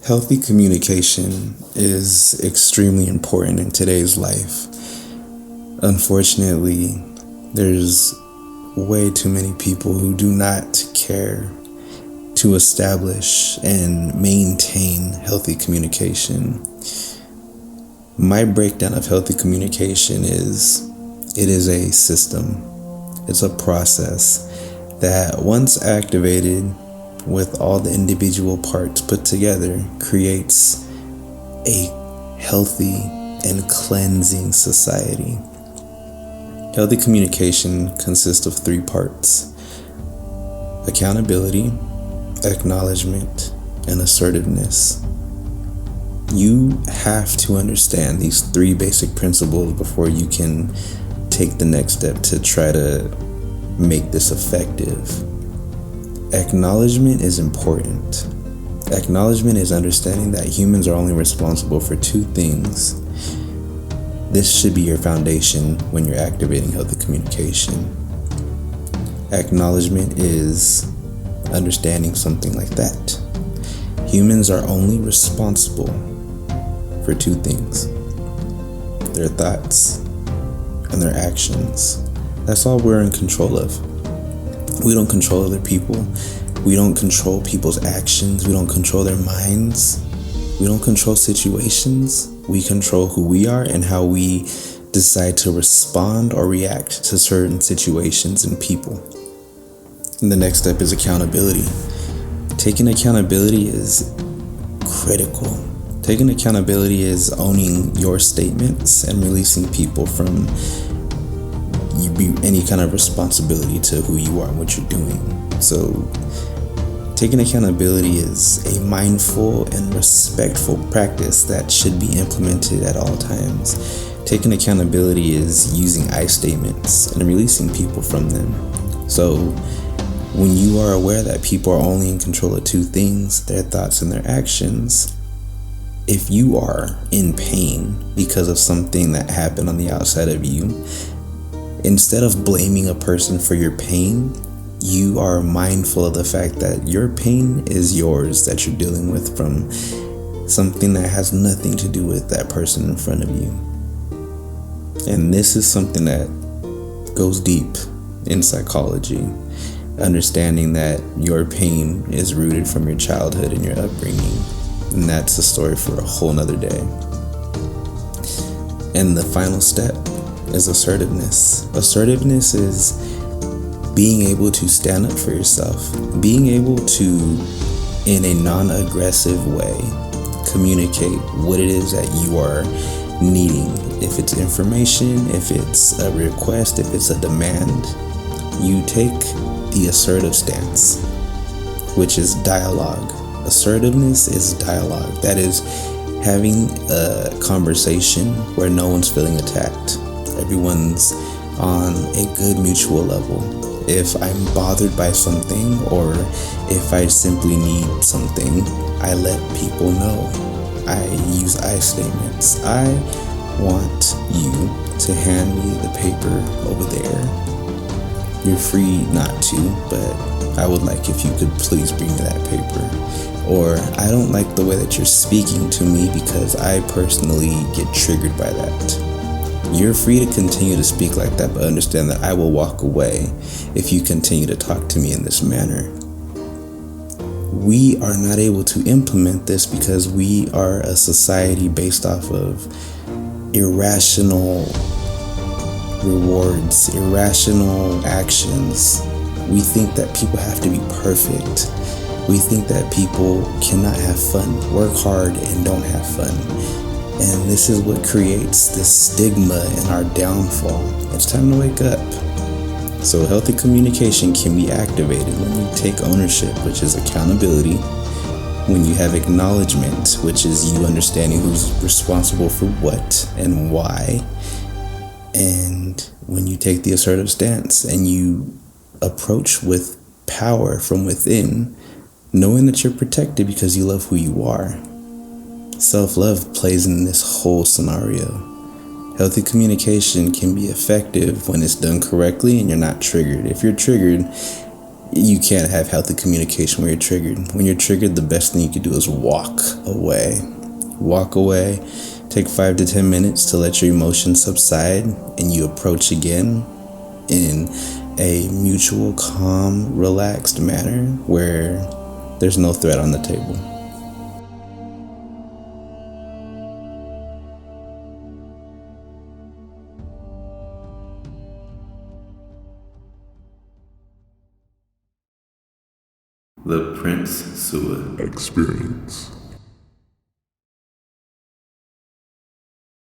Healthy communication is extremely important in today's life. Unfortunately, there's way too many people who do not care to establish and maintain healthy communication. My breakdown of healthy communication is it is a system. It's a process that once activated with all the individual parts put together creates a healthy and cleansing society. Healthy communication consists of 3 parts: accountability, acknowledgement, and assertiveness. You have to understand these 3 basic principles before you can take the next step to try to make this effective. Acknowledgement is important. Acknowledgement is understanding that humans are only responsible for 2 things. This should be your foundation when you're activating healthy communication. Acknowledgement is understanding something like that. Humans are only responsible for 2 things: their thoughts and their actions. That's all we're in control of. We don't control other people. We don't control people's actions. We don't control their minds. We don't control situations. We control who we are and how we decide to respond or react to certain situations and people. And the next step is accountability. Taking accountability is critical. Taking accountability is owning your statements and releasing people from any kind of responsibility to who you are and what you're doing. So taking accountability is a mindful and respectful practice that should be implemented at all times. Taking accountability is using I statements and releasing people from them. So when you are aware that people are only in control of 2 things, their thoughts and their actions, if you are in pain because of something that happened on the outside of you, instead of blaming a person for your pain, you are mindful of the fact that your pain is yours, that you're dealing with from something that has nothing to do with that person in front of you. And this is something that goes deep in psychology, understanding that your pain is rooted from your childhood and your upbringing. And that's a story for a whole nother day. And the final step is assertiveness. Assertiveness is being able to stand up for yourself, being able to, in a non-aggressive way, communicate what it is that you are needing. If it's information, if it's a request, if it's a demand, you take the assertive stance, which is dialogue. Assertiveness is dialogue. That is having a conversation where no one's feeling attacked. Everyone's on a good mutual level. If I'm bothered by something, or if I simply need something, I let people know. I use I statements. I want you to hand me the paper over there. You're free not to, but I would like if you could please bring me that paper. Or I don't like the way that you're speaking to me because I personally get triggered by that. You're free to continue to speak like that, but understand that I will walk away if you continue to talk to me in this manner. We are not able to implement this because we are a society based off of irrational rewards, irrational actions. We think that people have to be perfect. We think that people cannot have fun, work hard, and don't have fun. And this is what creates this stigma in our downfall. It's time to wake up. So healthy communication can be activated when you take ownership, which is accountability, when you have acknowledgement, which is you understanding who's responsible for what and why, and when you take the assertive stance and you approach with power from within, knowing that you're protected because you love who you are. Self-love plays in this whole scenario. Healthy communication can be effective when it's done correctly and you're not triggered. If you're triggered, you can't have healthy communication when you're triggered. When you're triggered, the best thing you can do is walk away. Walk away. Take 5 to 10 minutes to let your emotions subside, and you approach again in a mutual, calm, relaxed manner where there's no threat on the table. The Prince Sua Experience.